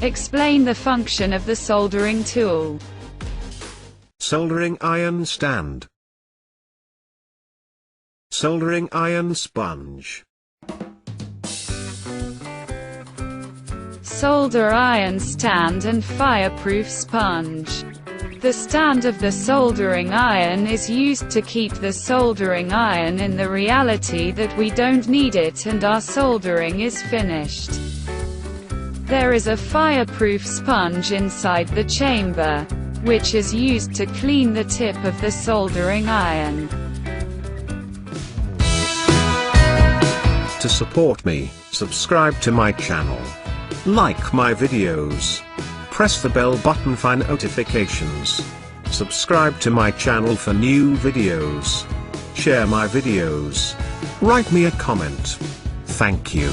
Explain the function of the soldering tool. Soldering iron stand. Soldering iron sponge. Solder iron stand and fireproof sponge. The stand of the soldering iron is used to keep the soldering iron in the reality that we don't need it and our soldering is finished. There is a fireproof sponge inside the chamber, which is used to clean the tip of the soldering iron. To support me, subscribe to my channel. Like my videos. Press the bell button for notifications. Subscribe to my channel for new videos. Share my videos. Write me a comment. Thank you.